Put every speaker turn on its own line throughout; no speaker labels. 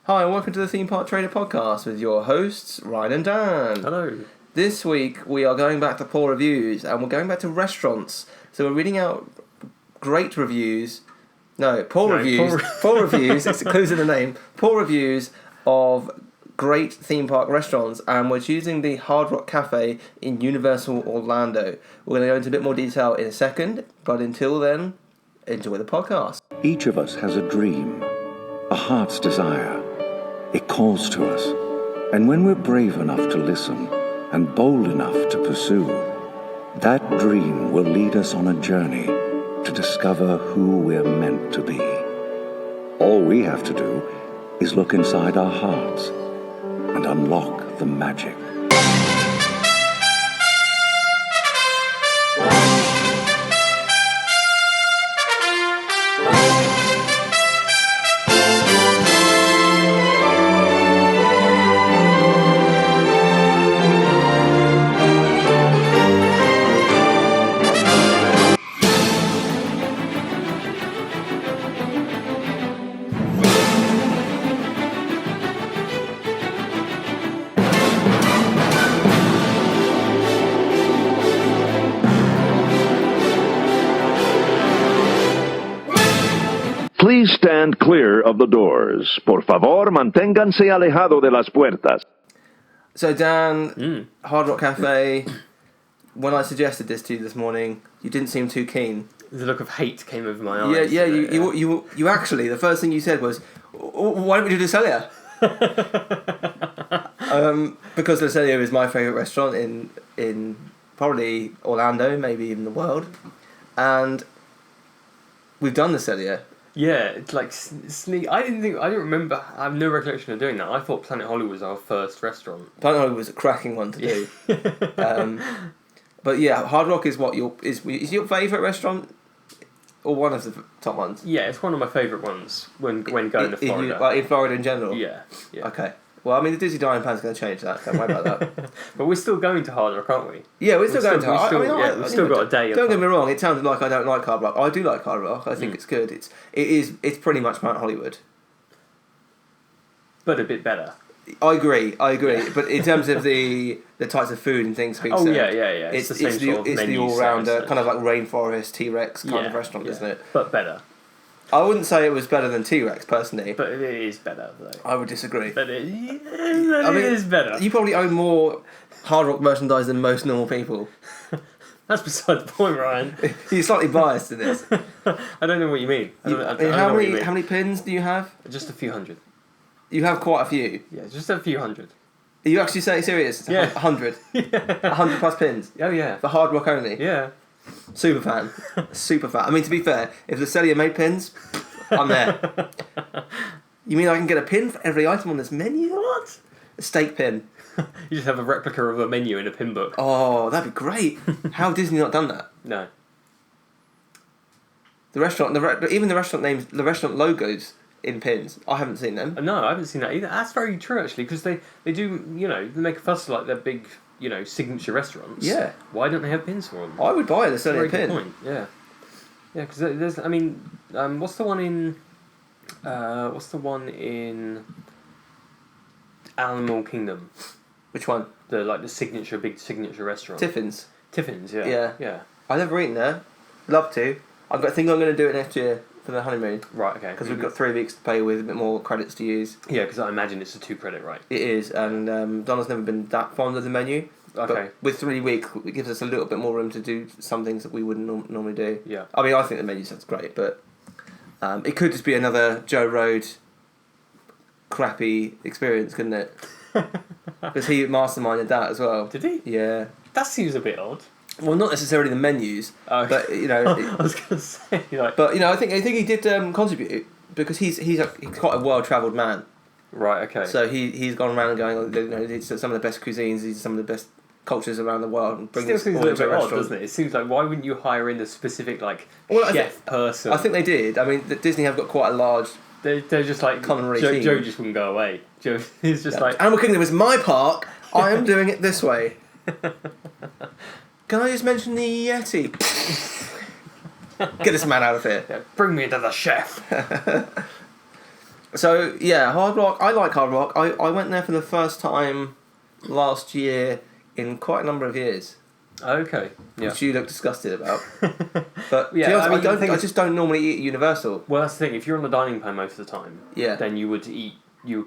Hi, and welcome to the Theme Park Trader Podcast with your hosts, Ryan and Dan.
Hello.
This week, we are going back to poor reviews, and we're going back to restaurants. So we're reading out great reviews. No, poor reviews. Poor reviews, it's clues in the name. Poor reviews of great theme park restaurants, and we're choosing the Hard Rock Cafe in Universal Orlando. We're going to go into a bit more detail in a second, but until then, enjoy the podcast.
Each of us has a dream, a heart's desire. It calls to us, and when we're brave enough to listen and bold enough to pursue, that dream will lead us on a journey to discover who we're meant to be. All we have to do is look inside our hearts and unlock the magic.
Please stand clear of the doors. Por favor, manténganse alejado de las puertas.
So Dan, Hard Rock Cafe, when I suggested this to you this morning, you didn't seem too keen.
The look of hate came over my eyes.
You actually, the first thing you said was, why don't we do the Celia? Because the Celia is my favourite restaurant in probably Orlando, maybe even the world. And we've done the Celia.
Yeah, it's like sneak. I don't remember. I have no recollection of doing that. I thought Planet Hollywood was our first restaurant.
Planet Hollywood was a cracking one to do. But yeah, Hard Rock is is your favourite restaurant, or one of the top ones?
Yeah, it's one of my favourite ones when going to Florida.
Like in Florida in general.
Yeah.
Okay. Well, I mean, the Disney Dining Plan's going to change that. Don't worry about that.
But we're still going to Hard Rock, aren't we?
Yeah, we're still going to Hard Rock.
We've still got a day.
Don't get me wrong. It sounded like I don't like Hard Rock. I do like Hard Rock. I think it's good. It's pretty much Planet Hollywood,
but a bit better.
I agree. But in terms of the types of food and things being served,
yeah. It's the same sort of
it's the all rounder kind of like rainforest T-Rex kind of restaurant, isn't it?
But better.
I wouldn't say it was better than T-Rex personally.
But it is better though.
I would disagree.
But it is better.
You probably own more Hard Rock merchandise than most normal people.
That's beside the point, Ryan.
You're slightly biased to this.
I don't know what you mean.
How many pins do you have?
Just a few hundred.
You have quite a few.
Yeah, just a few hundred.
Are you actually serious?
Yeah.
100?
Yeah.
100 plus pins?
Oh, yeah.
For Hard Rock only?
Yeah.
Super fan. Super fan. I mean, to be fair, if the Celia made pins, I'm there. You mean I can get a pin for every item on this menu? What? A steak pin.
You just have a replica of a menu in a pin book.
Oh, that'd be great. How have Disney not done that?
No.
The restaurant, even the restaurant names, the restaurant logos in pins. I haven't seen them.
No, I haven't seen that either. That's very true, actually, because they do, they make a fuss like their big, signature restaurants.
Yeah.
Why don't they have pins for them?
I would buy the Celia pin.
Good point. Yeah. Yeah, because there's, what's the one in Animal Kingdom?
Which one?
The big signature restaurant.
Tiffin's.
Tiffin's, yeah.
Yeah.
Yeah.
I've never eaten there. Love to. I think I'm going to do it next year for the honeymoon.
Right, okay.
Because we've got 3 weeks to pay with, a bit more credits to use.
Yeah, because I imagine it's a 2 credit, right?
It is, and Donna's never been that fond of the menu.
Okay.
But with 3 weeks, it gives us a little bit more room to do some things that we wouldn't normally do.
Yeah.
I mean, I think the menu sounds great, but it could just be another Joe Road crappy experience, couldn't it? Because he masterminded that as well.
Did he?
Yeah.
That seems a bit odd.
Well, not necessarily the menus, but
I was going to say,
But I think he did contribute because he's quite a well-travelled man.
Right. Okay.
So he's gone around and going, it's some of the best cuisines, these are some of the best cultures around the world, and bring
Still
this
seems a
all
little
into a
bit odd,
restaurant.
doesn't it? It seems like, why wouldn't you hire in a specific chef person?
I think they did. I mean, Disney have got quite a large.
They're just like
culinary
Joe,
team.
Joe just wouldn't go away. Joe is just like
Animal Kingdom is my park. I am doing it this way. Can I just mention the Yeti? Get this man out of here.
bring me to the chef.
So yeah, Hard Rock. I like Hard Rock. I went there for the first time last year in quite a number of years,
Okay. Yeah.
which you look disgusted about. But
Yeah,
to be honest,
I mean, the thing
I
is-
just don't normally eat at Universal.
Well, that's the thing. If you're on the dining plan most of the time,
Yeah.
then you would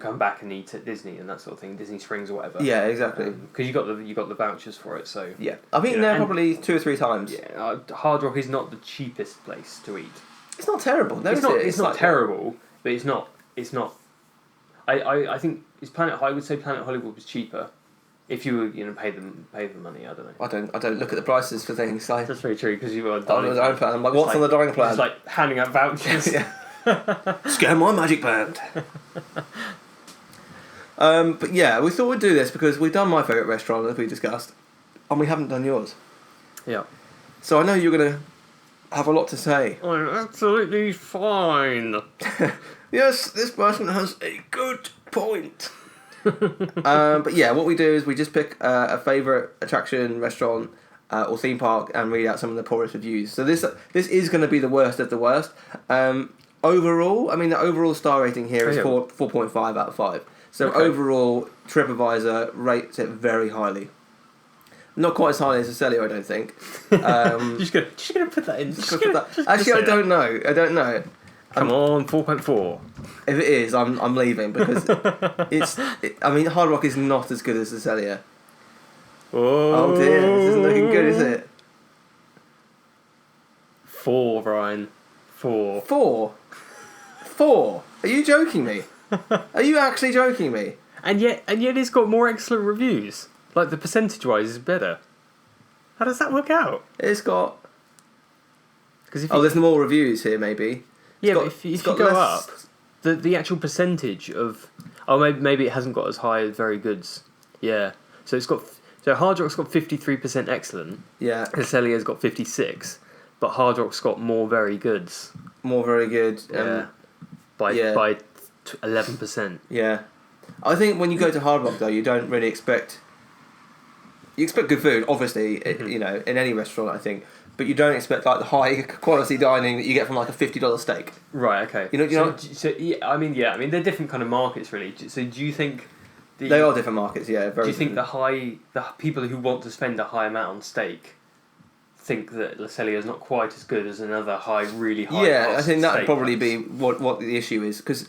come back and eat at Disney and that sort of thing, Disney Springs or whatever.
Yeah, exactly.
Because you got the vouchers for it, so
Yeah, I've eaten
Yeah,
there
and-
probably 2 or 3 times.
yeah. Hard Rock is not the cheapest place to eat.
It's not terrible. No,
It's
is
not.
it?
It's not
like-
terrible, but it's not. It's not. I think I would say Planet Hollywood was cheaper, if you were pay the money. I don't know.
I don't look at the prices for things. Like,
That's very true because you were on
on the dining plan, I'm like, what's on the dining plan?
It's like handing out vouchers.
Yeah. Scan my magic band. But yeah, we thought we'd do this because we've done my favourite restaurant, as we discussed, and we haven't done yours.
Yeah.
So I know you're going to have a lot to say.
I'm absolutely fine.
Yes, this person has a good point. But yeah, what we do is we just pick a favourite attraction, restaurant, or theme park and read out some of the poorest reviews. So this is going to be the worst of the worst. Overall, I mean, the overall star rating here is 4.5 out of 5. So
Okay.
overall, TripAdvisor rates it very highly. Not quite as highly as Celio, I don't think.
Just gonna put that in.
Actually, I don't know. I don't know.
Come on, 4.4.
If it is, I'm leaving because I mean, Hard Rock is not as good as the Celia. Oh dear, this isn't looking good, is it?
4, Brian. 4.
4. Are you joking me? Are you actually joking me?
And yet it's got more excellent reviews. Like the percentage-wise is better. How does that work out?
It's got.
Because if
Oh, there's more reviews here, maybe.
yeah,
got-
but if you
it's
go
got
up,
less-
the actual percentage of maybe it hasn't got as high as very goods. Yeah, so Hard Rock's got 53% excellent.
Yeah,
Celia's got 56, but Hard Rock's got more very goods.
more very good.
Yeah, by
yeah.
11%.
Yeah. I think when you go to Hard Rock though, you don't really expect. You expect good food, obviously, in any restaurant, I think, but you don't expect like the high quality dining that you get from like a $50 steak.
Right. Okay.
You know-
So yeah, I mean, they're different kind of markets, really. So do you think?
They are different markets, yeah. Very
Do you think
different.
the people who want to spend a high amount on steak think that La Celia is not quite as good as another really high?
Yeah, I
cost
think that'd
steak
probably
place?
be what the issue is because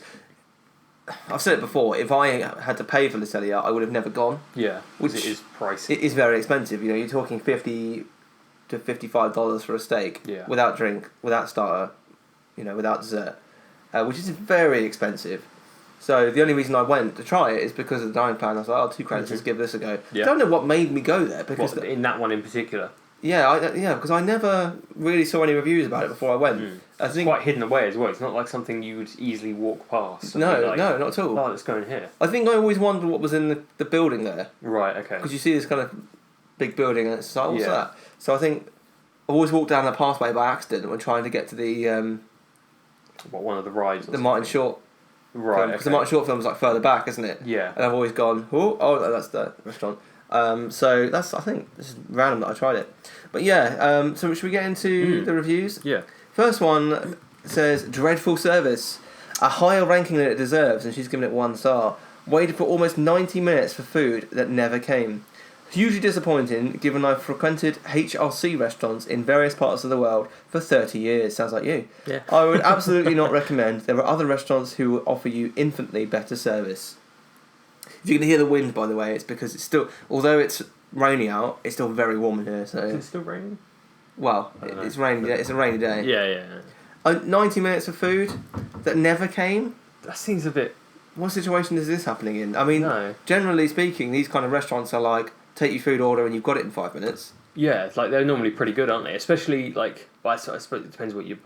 I've said it before. If I had to pay for the Celia, I would have never gone.
Yeah,
Which-
which it is pricey.
It is very expensive. You know, you're talking $50 to $55 for a steak
Yeah.
without drink, without starter, without dessert, which is very expensive. So the only reason I went to try it is because of the dining plan. I was like, oh, £2, let's give this a go.
Yeah.
I don't know what made me go there because
in that one in particular,
because I never really saw any reviews about it before I went. I
it's
think
quite hidden away as well. It's not like something you would easily walk past. and
no,
be like,
not at all.
Oh, let's go in here.
I think I always wondered what was in the building there
Right. Okay.
because you see this kind of big building and it's like, what's
Yeah.
that? So I think I've always walked down the pathway by accident when trying to get to the
One of the rides. or
Martin
something.
Short
Right.
because
Okay.
the Martin Short film is like further back, isn't it?
Yeah.
And I've always gone, oh, that's the restaurant. So I think this is random that I tried it, but yeah. So should we get into the reviews?
Yeah.
First one says dreadful service, a higher ranking than it deserves, and she's given it 1 star. Waited for almost 90 minutes for food that never came. Hugely disappointing, given I've frequented HRC restaurants in various parts of the world for 30 years. Sounds like you.
Yeah.
I would absolutely not recommend. There are other restaurants who will offer you infinitely better service. If you can hear the wind, by the way, it's because it's still, although it's rainy out, it's still very warm in here.
Is
So,
it still raining?
well,
don't know.
it's rainy. It's a rainy day.
Yeah.
90 minutes of food that never came.
That seems a bit.
What situation is this happening in? I mean,
No.
generally speaking, these kind of restaurants are like, take your food order and you've got it in 5 minutes.
Yeah, it's like they're normally pretty good, aren't they? Especially like, I suppose it depends what you're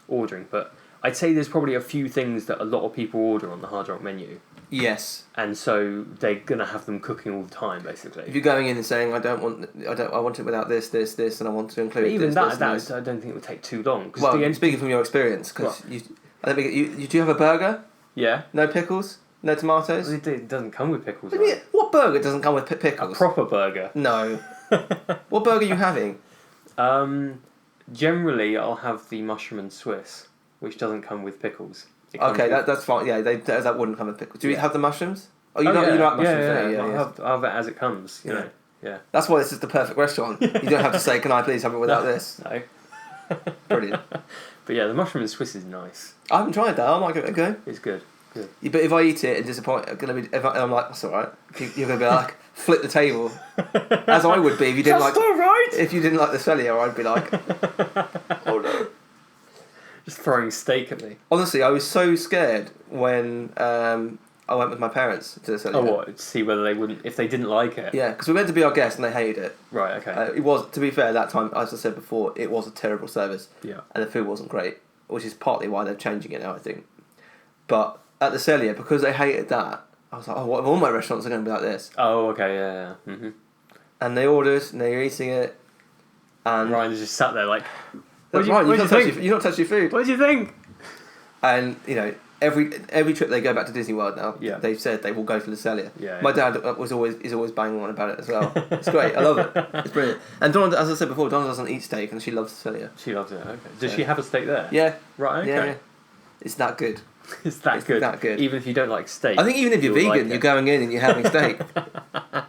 ordering, but I'd say there's probably a few things that a lot of people order on the Hard Rock menu,
Yes.
and so they're gonna have them cooking all the time,
If
basically.
you're going in and saying, I want it without this, and I want to include
But even
this,
that,
this, and this.
I don't think it would take too long. 'Cause
Well,
the end,
speaking from your experience, because
Well-
I don't think you do you have a burger?
yeah,
No pickles? No tomatoes?
it doesn't come with pickles.
What do you mean? What burger doesn't come with
A
pickles?
proper burger.
No. What burger are you having?
Generally, I'll have the mushroom and Swiss, which doesn't come with pickles.
Okay, that's fine. Yeah, that wouldn't come with pickles. Do you have the mushrooms? Oh, you
yeah.
like mushrooms?
Yeah. I'll have it as it comes. You know. Yeah.
That's why this is the perfect restaurant. You don't have to say, "Can I please have it without this?"
No.
Brilliant.
But yeah, the mushroom and Swiss is nice.
I haven't tried that. I might give it a go.
It's good. Good.
Yeah, but if I eat it and disappoint, I'm like, that's all right. You're gonna be like, flip the table, as I would be if you didn't
That's
like.
all right.
If you didn't like the cellier, I'd be like, oh no.
Just throwing steak at me.
Honestly, I was so scared when I went with my parents to the cellier.
Oh, what? To see whether if they didn't like it.
Yeah, because we went to be our guest and they hated it.
Right. Okay.
It was, to be fair, that time, as I said before, it was a terrible service.
Yeah.
And the food wasn't great, which is partly why they're changing it now, I think. But at the cellier, because they hated that, I was like, oh, what if all my restaurants are going to be like this?
Oh, okay, yeah. Mm-hmm.
And they ordered, and they were eating it, and
Ryan's just sat there like,
that's right, you don't touch your food.
What do you think?
And, you know, every trip they go back to Disney World now,
Yeah.
they've said they will go to the cellier.
Yeah,
My dad is always banging on about it as well. It's great, I love it. It's brilliant. And Donna, as I said before, Donna doesn't eat steak, and she loves the cellier.
She loves it, okay. Does she have a steak there?
Yeah.
Right, okay.
Yeah. It's that good.
It's that good. Even if you don't like steak.
I think even if you're vegan,
like
you're going in and you're having steak.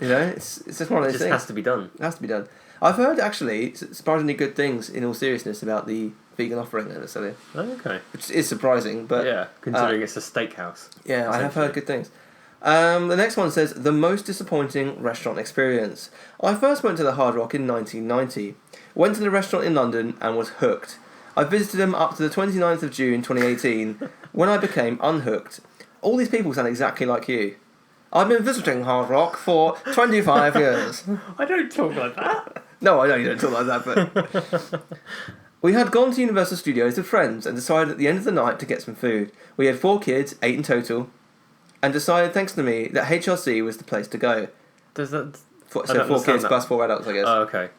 You know, it's just one of those
It just
things.
has to be done.
It has to be done. I've heard actually surprisingly good things, in all seriousness, about the vegan offering at the cellier,
Okay.
which is surprising. But
yeah, considering it's a steakhouse.
yeah, I have heard good things. The next one says the most disappointing restaurant experience. I first went to the Hard Rock in 1990. Went to the restaurant in London and was hooked. I visited them up to the 29th of June 2018 when I became unhooked. All these people sound exactly like you. I've been visiting Hard Rock for 25 years.
I don't talk like that.
No, I know you don't talk like that, but... We had gone to Universal Studios with friends and decided at the end of the night to get some food. We had 4 kids, 8 in total, and decided, thanks to me, that HRC was the place to go.
Does that...
So 4 kids plus 4 adults, I guess.
Oh, okay.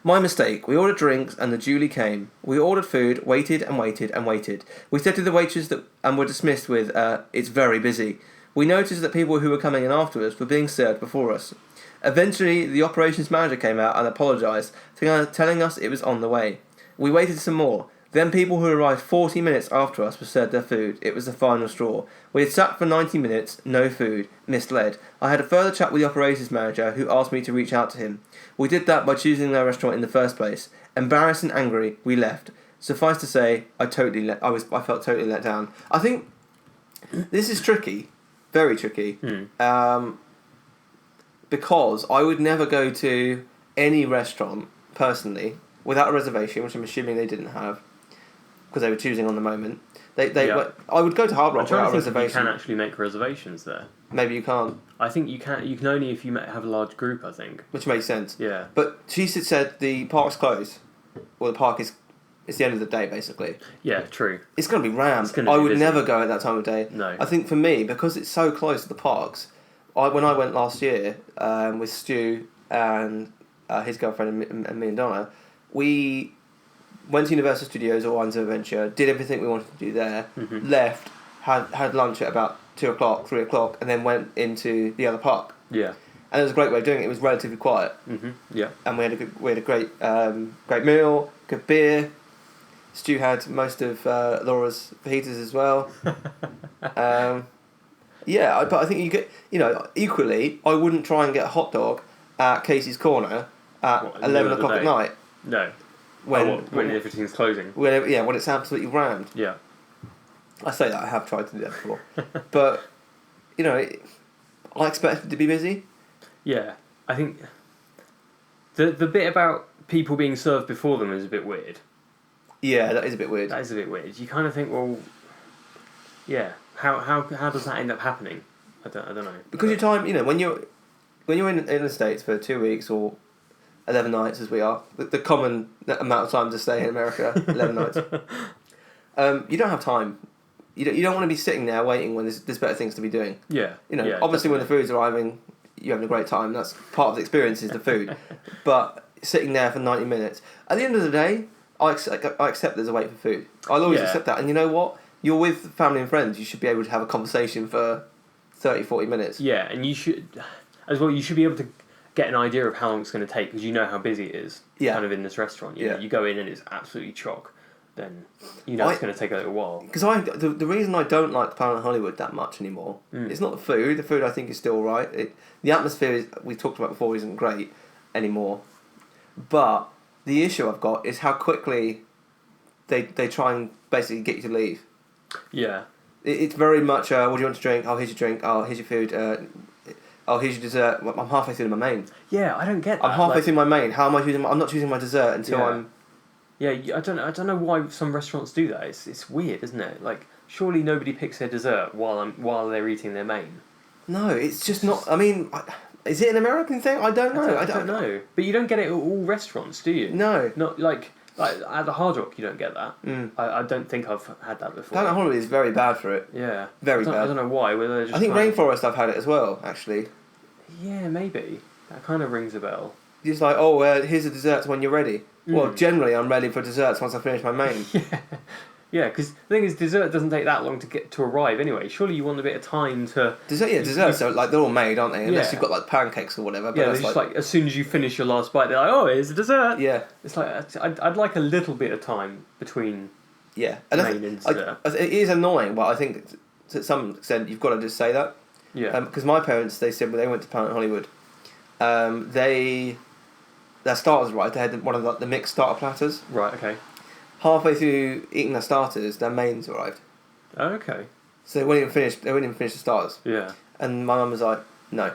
My mistake. We ordered drinks and the duly came. We ordered food, waited and waited and waited. We said to the waitress and were dismissed with, it's very busy. We noticed that people who were coming in after us were being served before us. Eventually, the operations manager came out and apologised, telling us it was on the way. We waited some more. Then people who arrived 40 minutes after us were served their food. It was the final straw. We had sat for 90 minutes, no food, misled. I had a further chat with the operations manager who asked me to reach out to him. We did that by choosing their restaurant in the first place. Embarrassed and angry, we left. Suffice to say, I felt totally let down. I think this is tricky, very tricky, because I would never go to any restaurant personally without a reservation, which I'm assuming they didn't have because they were choosing on the moment. I would go to Hard Rock without a reservation.
You can actually make reservations there.
Maybe you can't.
I think you can. You can only if you have a large group, I think.
Which makes sense.
Yeah.
But she said the park's closed. Well, the park is... It's the end of the day, basically.
Yeah, true.
It's going to be rammed. I would never go at that time of day.
No.
I think for me, because it's so close to the parks, when I went last year with Stu and his girlfriend and me and Donna, we went to Universal Studios or Islands of Adventure, did everything we wanted to do there, left, had lunch at about 2 o'clock, 3 o'clock, and then went into the other park.
Yeah.
And it was a great way of doing it. It was relatively quiet.
Yeah.
And we had a great meal, good beer. Stu had most of Laura's fajitas as well. Yeah, but I think you get, equally, I wouldn't try and get a hot dog at Casey's Corner at 11 o'clock at night.
No. When everything's closing.
When it's absolutely rammed.
Yeah.
I say that, I have tried to do that before. But, I expect it to be busy.
Yeah. I think the bit about people being served before them is a bit weird.
Yeah, that is a bit weird.
That is a bit weird. You kind of think, well, yeah, how does that end up happening? I don't know.
Because your time, when you're in the States for 2 weeks or 11 nights as we are, the common amount of time to stay in America, 11 nights, you don't have time. You don't want to be sitting there waiting when there's better things to be doing.
Yeah.
Obviously when the food's arriving, you're having a great time. That's part of the experience is the food. But sitting there for 90 minutes, at the end of the day, I accept there's a wait for food. I'll always accept that. And you know what? You're with family and friends. You should be able to have a conversation for 30, 40 minutes.
Yeah, and you should, as well, you should be able to get an idea of how long it's going to take because you know how busy it is kind of in this restaurant. You know, you go in and it's absolutely chock. then you know it's going to take a little while.
Because the reason I don't like Planet Hollywood that much anymore, it's not the food. The food I think is still right. The atmosphere we talked about before isn't great anymore. But the issue I've got is how quickly they try and basically get you to leave.
Yeah.
It's very much, what do you want to drink? Oh, here's your drink. Oh, here's your food. Oh, here's your dessert. I'm halfway through my main.
Yeah, I don't get that.
I'm halfway through my main. How am I choosing? I'm not choosing my dessert until I'm...
Yeah, I don't know why some restaurants do that. It's weird, isn't it? Like, surely nobody picks their dessert while they're eating their main.
No, it's just not... I mean, is it an American thing? I don't know.
I don't know. But you don't get it at all restaurants, do you?
No.
Not like at the Hard Rock, you don't get that. I don't think I've had that before.
Planet Hollywood is very bad for it.
Yeah.
Very bad.
I don't know why. Whether they're just
I think Rainforest I've had it as well, actually.
Yeah, maybe. That kind of rings a bell.
It's like, here's the desserts when you're ready. Well, generally I'm ready for desserts once I finish my main.
Yeah, because the thing is, dessert doesn't take that long to arrive anyway. Surely you want a bit of time to...
Desserts are like, they're all made, aren't they? Unless you've got like pancakes or whatever. But
yeah, it's just like as soon as you finish your last bite, they're like, oh, here's a dessert.
Yeah.
It's like, I'd like a little bit of time between
main
and dessert.
It is annoying, but I think to some extent you've got to just say that.
Yeah.
Because my parents, they said when they went to Planet Hollywood, their starters arrived. They had one of the mixed starter platters.
Right, okay.
Halfway through eating their starters, their mains arrived.
Oh, okay.
So they wouldn't even finish the starters.
Yeah.
And my mum was like, no,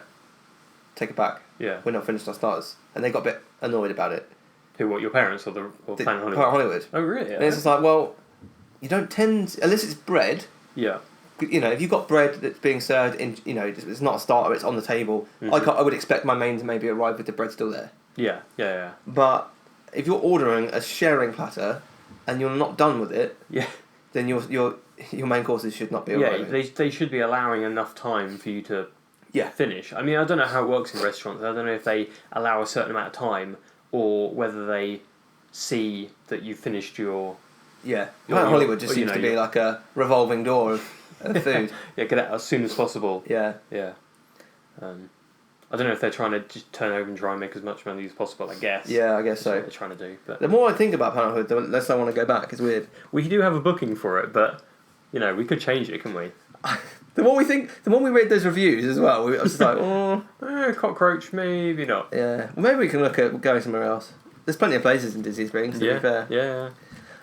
take it back.
Yeah.
We're not finished our starters. And they got a bit annoyed about it.
Who, what, your parents or Planet Hollywood?
Planet Hollywood.
Oh, really?
And it's just like, well, you don't tend to, unless it's bread.
Yeah.
You know, if you've got bread that's being served in, you know, it's not a starter, it's on the table. I would expect my main to maybe arrive with the bread still there.
Yeah.
But if you're ordering a sharing platter and you're not done with it, then your main courses should not be arriving.
Yeah, they should be allowing enough time for you to finish. I mean, I don't know how it works in restaurants. I don't know if they allow a certain amount of time or whether they see that you've finished your...
Yeah, Planet Hollywood just seems to be like a revolving door of food.
Get it out as soon as possible.
Yeah.
I don't know if they're trying to just turn over and try and make as much money as possible, I guess.
Yeah, I guess so.
That's what they're trying to do. But
the more I think about Planet Hollywood, the less I want to go back. It's weird.
We do have a booking for it, but, you know, we could change it, couldn't we?
The more we read those reviews as well, I was just like,
cockroach, maybe not.
Yeah. Well, maybe we can look at going somewhere else. There's plenty of places in Disney Springs, to be fair.
Yeah.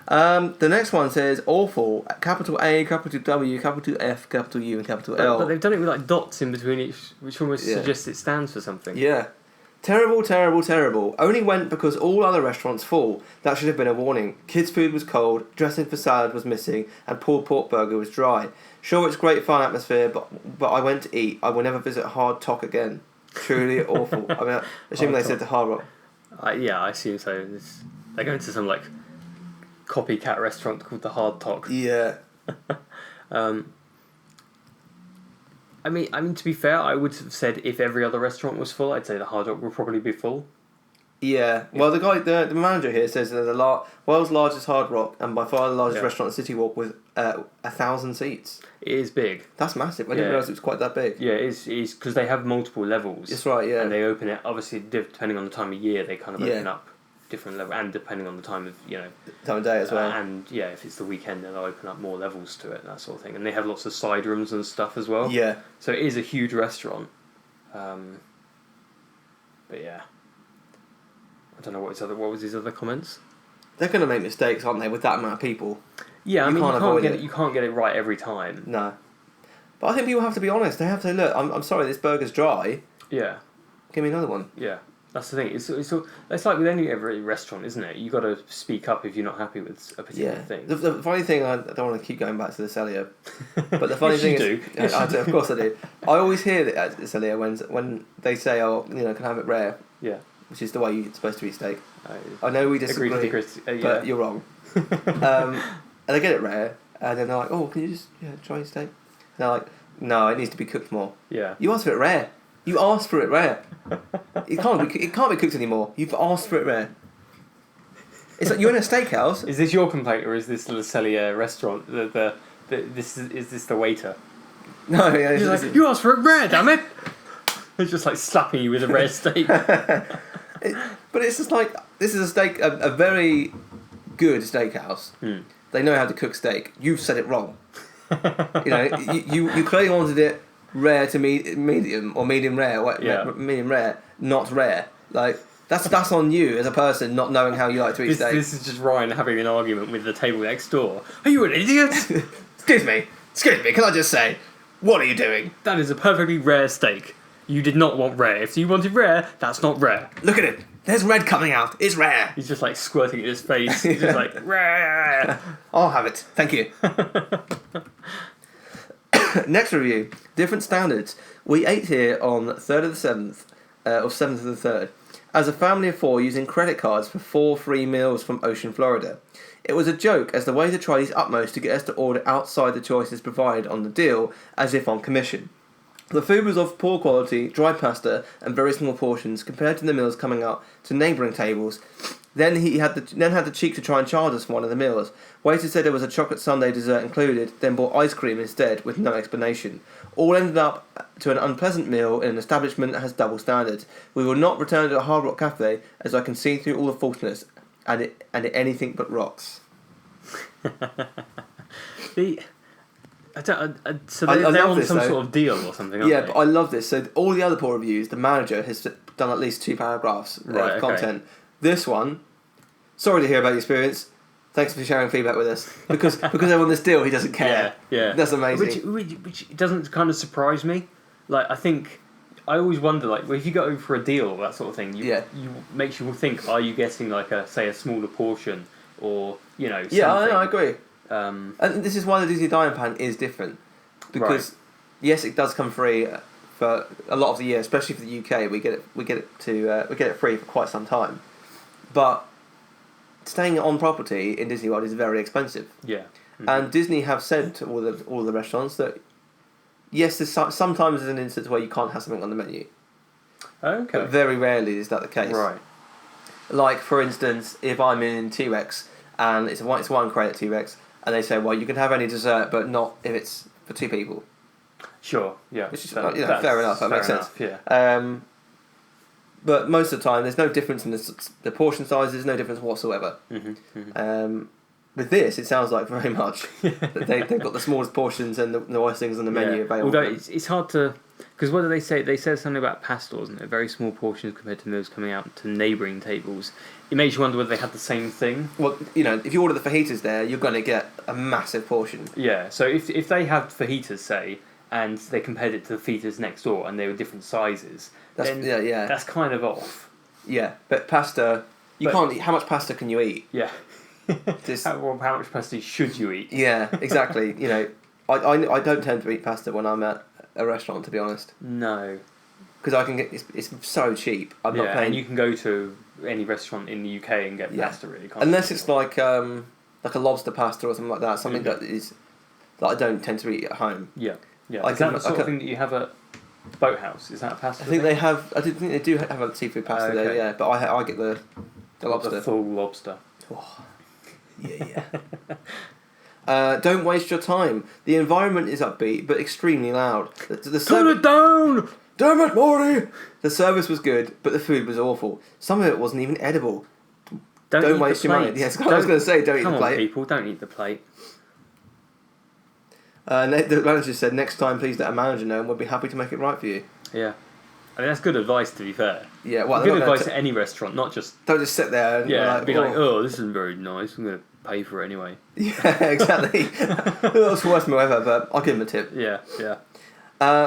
The next one says awful, capital A, capital W, capital F, capital U, and capital L.
But they've done it with like dots in between each, which almost suggests it stands for something.
Yeah. Terrible, terrible, terrible. Only went because all other restaurants full. That should have been a warning. Kids' food was cold, dressing for salad was missing, and pulled pork burger was dry. Sure, it's great fun atmosphere, but I went to eat. I will never visit Hard Rock again. Truly awful. I mean, assuming they said to Hard Rock.
Yeah, I assume so. They're going to some like copycat restaurant called the Hard Talk.
Yeah.
I mean, to be fair, I would have said if every other restaurant was full, I'd say the Hard Rock would probably be full.
Yeah. Well, the manager here says they're the world's largest Hard Rock and by far the largest restaurant in City Walk with 1,000 seats.
It is big.
That's massive. I didn't realise it was quite that big.
Yeah, it is because they have multiple levels.
That's right. Yeah.
And they open it obviously depending on the time of year. They kind of open up different levels, and depending on the time of
time of day as well.
And if it's the weekend, then they'll open up more levels to it, that sort of thing. And they have lots of side rooms and stuff as well.
Yeah.
So it is a huge restaurant. But yeah. I don't know what was his other comments.
They're going to make mistakes, aren't they, with that amount of people?
Yeah, you can't get it right every time.
No, but I think people have to be honest. They have to say, look, I'm sorry, this burger's dry.
Yeah,
give me another one.
Yeah, that's the thing. It's like with every restaurant, isn't it? You got to speak up if you're not happy with a particular thing.
The funny thing, I don't want to keep going back to the Celia, but the funny thing is, I do, of course I do. I always hear that at the Celia when they say, "Oh, can I have it rare?"
Yeah.
Which is the way you're supposed to eat steak. I know we disagree, but you're wrong. And they get it rare, and then they're like, "Oh, can you just try your steak?" And they're like, "No, it needs to be cooked more."
Yeah.
You asked for it rare. You asked for it rare. It can't be cooked anymore. You've asked for it rare. It's like you're in a steakhouse.
Is this your complaint, or is this the Celia restaurant? Is this the waiter?
No, yeah.
He's like, you asked for it rare, damn it! It's just like slapping you with a rare steak.
But it's just like, this is a steak, a very good steakhouse. They know how to cook steak. You've said it wrong. You clearly wanted it rare to medium or medium rare. Medium rare, not rare. Like that's on you as a person not knowing how you like to eat steak.
This is just Ryan having an argument with the table next door. Are you an idiot?
Excuse me, can I just say, what are you doing?
That is a perfectly rare steak. You did not want rare. If you wanted rare, that's not rare.
Look at it. There's red coming out. It's rare.
He's just like squirting at his face. He's just like, rare.
I'll have it. Thank you. Next review. Different standards. We ate here on 3rd of the 7th, or 7th of the 3rd, as a family of 4 using credit cards for 4 free meals from Ocean, Florida. It was a joke as the waiter tried his utmost to get us to order outside the choices provided on the deal, as if on commission. The food was of poor quality, dry pasta, and very small portions compared to the meals coming up to neighbouring tables. Then he had the cheek to try and charge us for one of the meals. Waiter said there was a chocolate sundae dessert included, then bought ice cream instead, with no explanation. All ended up to an unpleasant meal in an establishment that has double standards. We will not return to the Hard Rock Cafe, as I can see through all the falseness, and it anything but rocks.
So they're on some sort of deal or something, aren't they?
But I love this. So all the other poor reviews, the manager has done at least 2 paragraphs of content. This one, sorry to hear about your experience. Thanks for sharing feedback with us. Because they're on this deal, he doesn't care.
Yeah.
That's amazing.
Which doesn't kind of surprise me. Like, I think, I always wonder, like, if you go for a deal or that sort of thing, you makes you think, are you getting, like, a smaller portion or, something.
Yeah, I agree. And this is why the Disney Dining Pan is different. Because, yes, it does come free for a lot of the year, especially for the UK. We get it free for quite some time. But staying on property in Disney World is very expensive.
Yeah. Mm-hmm.
And Disney have said to all the restaurants that yes, sometimes there's an instance where you can't have something on the menu.
Okay.
But very rarely is that the case.
Right.
Like for instance, if I'm in T-Rex and it's one crate at T-Rex, and they say, well, you can have any dessert, but not if it's for 2 people.
Sure. Yeah.
Which is fair enough. That makes sense.
Yeah.
But most of the time, there's no difference in the portion sizes. There's no difference whatsoever.
Mm-hmm. Mm-hmm.
With this, it sounds like very much that they've got the smallest portions and the worst things on the menu available.
Although it's hard to... Because what do they say? They said something about pasta, wasn't it? Very small portions compared to those coming out to neighbouring tables. It makes you wonder whether they had the same thing.
Well, if you order the fajitas there, you're going to get a massive portion.
Yeah, so if they had fajitas, say, and they compared it to the fajitas next door and they were different sizes, that's kind of off.
Yeah, but pasta... You can't eat... How much pasta can you eat?
Yeah. How much pasta should you eat?
Yeah, exactly. I don't tend to eat pasta when I'm at a restaurant, to be honest. No. Because I can get... It's so cheap. I'm not paying...
and you can go to any restaurant in the UK and get pasta, really, can't
Unless it's like a lobster pasta or something like that. Something that I don't tend to eat at home.
Yeah. Yeah. Is that the sort of thing that you have at Boathouse? Is that a pasta?
I think they have... I think they do have a seafood pasta there, yeah. But I get the lobster.
The full lobster.
Oh. Yeah. Don't waste your time. The environment is upbeat, but extremely loud.
Turn it down!
Damn it, Morty! The service was good, but the food was awful. Some of it wasn't even edible. Don't waste your money. Yes, I was going to say, don't eat the plate.
Come on, people, don't eat the plate.
The manager said, next time please let a manager know and we'll be happy to make it right for you.
Yeah. I mean, that's good advice, to be fair.
Yeah, well,
good advice at any restaurant, not just...
Don't just sit there and
be like, this isn't very nice, I'm going to pay for it anyway.
Yeah, exactly. That's the worst meal ever, but I'll give him a tip.
Yeah.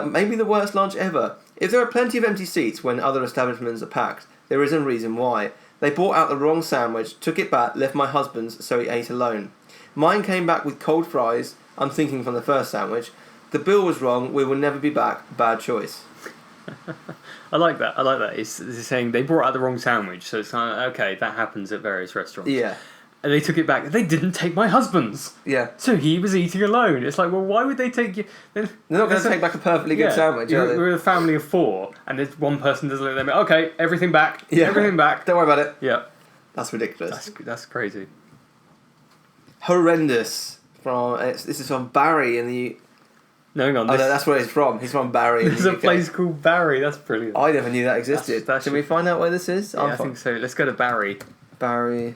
Maybe the worst lunch ever. If there are plenty of empty seats when other establishments are packed, there is a reason why. They brought out the wrong sandwich, took it back, left my husband's, so he ate alone. Mine came back with cold fries, I'm thinking from the first sandwich. The bill was wrong, we will never be back, bad choice.
I like that. It's saying they brought out the wrong sandwich, so it's kind of, okay, that happens at various restaurants.
Yeah.
And they took it back. They didn't take my husband's.
Yeah.
So he was eating alone. It's like, well, why would they take you?
They're not going to take back a perfectly good sandwich, are they?
We're a family of 4, and there's one person doesn't let them. Okay, everything back. Yeah. Everything back.
Don't worry about it.
Yeah.
That's ridiculous.
That's crazy.
Horrendous. This is from Barry in the...
No, hang on.
No, that's where he's from. He's from Barry.
There's a place called Barry. That's brilliant.
I never knew that existed. Should we find out where this is?
Yeah, I think so. Let's go to Barry.
Barry.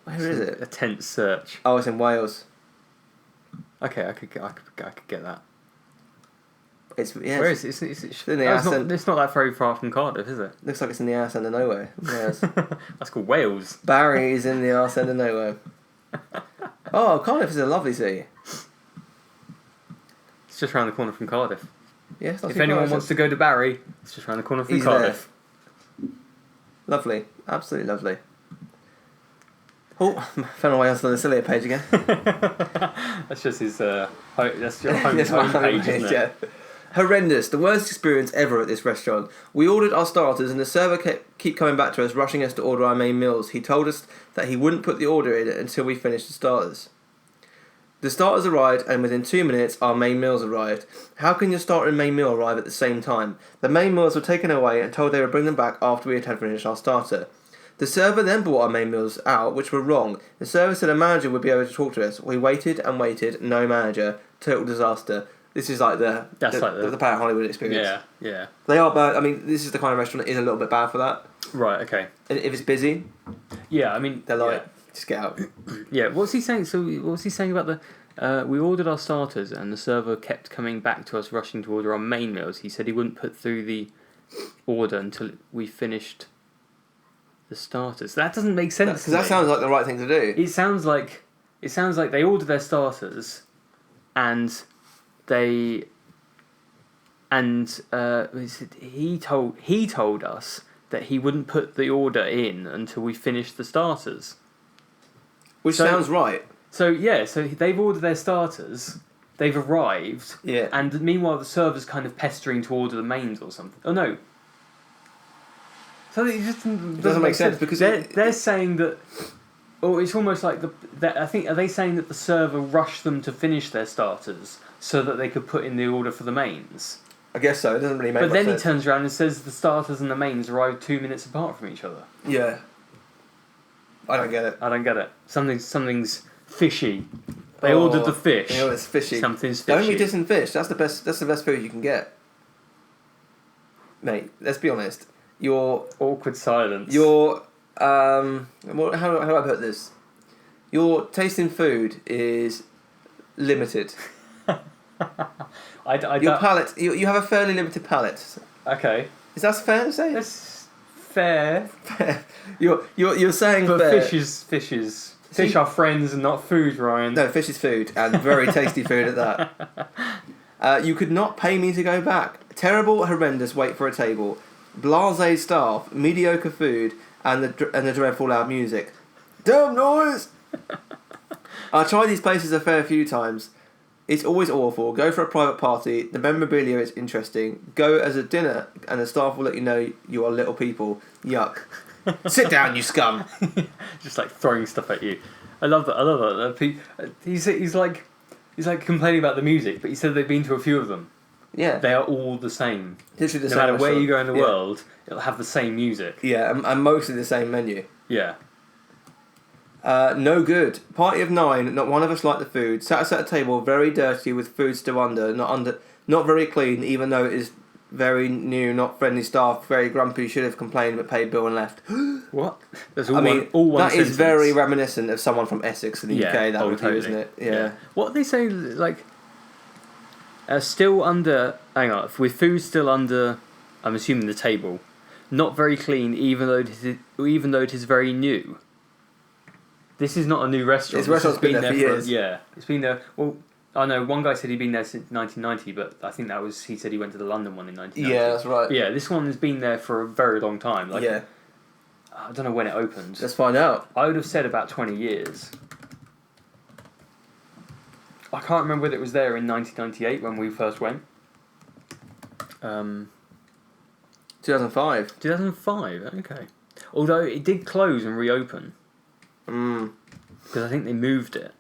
Where is it?
A tense search.
Oh, it's in Wales.
Okay, I could get that.
Where
is it? It's
in the ass end.
It's not that very far from Cardiff, is it?
Looks like it's in the arse end of nowhere. Yes.
That's called Wales.
Barry is in the arse end of nowhere. Oh, Cardiff is a lovely city.
It's just around the corner from Cardiff.
Yes.
If anyone wants to go to Barry, it's just around the corner from Cardiff.
There. Lovely, absolutely lovely. Oh, found my way onto the Cilia page again.
That's just his. That's your home page, isn't it?
Yeah. Horrendous. The worst experience ever at this restaurant. We ordered our starters and the server kept coming back to us, rushing us to order our main meals. He told us that he wouldn't put the order in until we finished the starters. The starters arrived and within 2 minutes our main meals arrived. How can your starter and main meal arrive at the same time? The main meals were taken away and told they would bring them back after we had finished our starter. The server then brought our main meals out, which were wrong. The server said a manager would be able to talk to us. We waited and waited, no manager. Total disaster. This is like the Planet Hollywood experience.
Yeah.
They are bad. I mean, this is the kind of restaurant that is a little bit bad for that.
Right, okay.
And if it's busy,
yeah, I mean,
they're like, just get out.
Yeah, what's he saying? So, what's he saying about the... we ordered our starters and the server kept coming back to us, rushing to order our main meals. He said he wouldn't put through the order until we finished the starters. That doesn't make sense.
Because that sounds like the right thing to do.
It sounds like they ordered their starters, and he told us that he wouldn't put the order in until we finished the starters.
Which sounds right.
So they've ordered their starters. They've arrived.
Yeah.
And meanwhile, the server's kind of pestering to order the mains or something. Oh no. So it just
doesn't make sense because
they're saying that, or it's almost like I think, are they saying that the server rushed them to finish their starters so that they could put in the order for the mains?
I guess so. It doesn't really make much sense.
But then he turns around and says the starters and the mains arrived 2 minutes apart from each other.
Yeah. I don't get it.
Something's fishy. They ordered the fish.
You know, it's fishy.
Something's fishy.
Don't be dissing fish. That's the best food you can get. Mate, let's be honest. Your
awkward silence.
Your how do I put this? Your taste in food is limited. Your palate. You have a fairly limited palate.
Okay.
Is that fair to say?
That's fair.
You're saying
but
fair.
Fish are friends and not food, Ryan.
No, fish is food, and very tasty food at that. You could not pay me to go back. Terrible, horrendous wait for a table. Blasé staff, mediocre food, and the dreadful loud music. Damn noise! I tried these places a fair few times. It's always awful. Go for a private party. The memorabilia is interesting. Go as a dinner, and the staff will let you know you are little people. Yuck. Sit down, you scum.
Just like throwing stuff at you. I love that. He's like complaining about the music, but he said they've been to a few of them.
Yeah.
They are all the same.
Literally the
no
same.
No matter where you go in the world, it'll have the same music.
Yeah, and mostly the same menu.
Yeah.
No good. Party of 9, not one of us liked the food. Sat us at a table, very dirty, with food still not very clean, even though it is very new, not friendly staff, very grumpy, should have complained but paid bill and left.
What? That's
all one that
sentence.
Is very reminiscent of someone from Essex in the UK, that review,
totally.
Isn't it? Yeah.
What they say, like, still under, hang on, with food still under, I'm assuming the table, not very clean, even though it is very new. This is not a new restaurant.
This restaurant's been there for years.
Yeah, it's been there. Well, I know one guy said he'd been there since 1990, but I think he said he went to the London one in 1990.
Yeah, that's right.
But yeah, this one has been there for a very long time. Like,
yeah.
I don't know when it opened.
Let's find out.
I would have said about 20 years. I can't remember whether it was there in 1998 when we first went.
2005.
2005, okay. Although it did close and reopen. Because I think they moved it.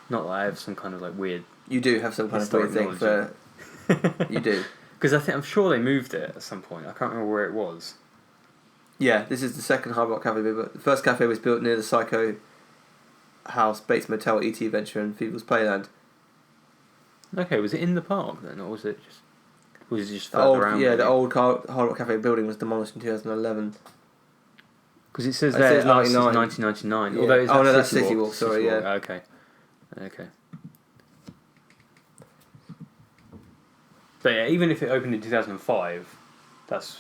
Not that I have some kind of like weird...
You do have some kind of weird thing for... You do.
Because I'm sure they moved it at some point. I can't remember where it was.
Yeah, this is the second Hard Rock Cafe. But the first cafe was built near the Psycho House, Bates Motel, ET Adventure and People's Playland.
Okay, was it in the park then? Or was it just further around?
Yeah, the old Hard Rock Cafe building was demolished in 2011.
Because it says
It
there
says
99.
1999.
1999.
Yeah.
Although it's
Oh, no, that's City Walk, sorry,
Walk.
yeah.
Okay. But yeah, even if it opened in 2005, that's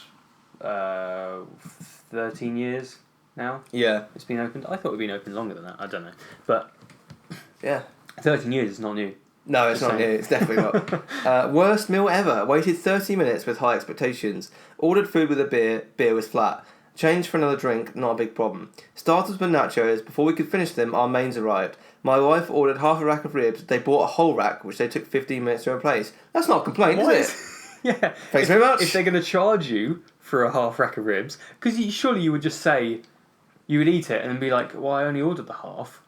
13 years now.
Yeah.
It's been opened. I thought it would been open longer than that. I don't know. But
Yeah.
13 years is not new.
No, it's not new. It's definitely not. Worst meal ever. Waited 30 minutes with high expectations. Ordered food with a beer. Beer was flat. Changed for another drink. Not a big problem. Starters were nachos. Before we could finish them, our mains arrived. My wife ordered half a rack of ribs. They bought a whole rack, which they took 15 minutes to replace. That's not a complaint, is it?
Yeah.
Thanks very much.
If they're going to charge you for a half rack of ribs, because surely you would just say, you would eat it and then be like, well, I only ordered the half.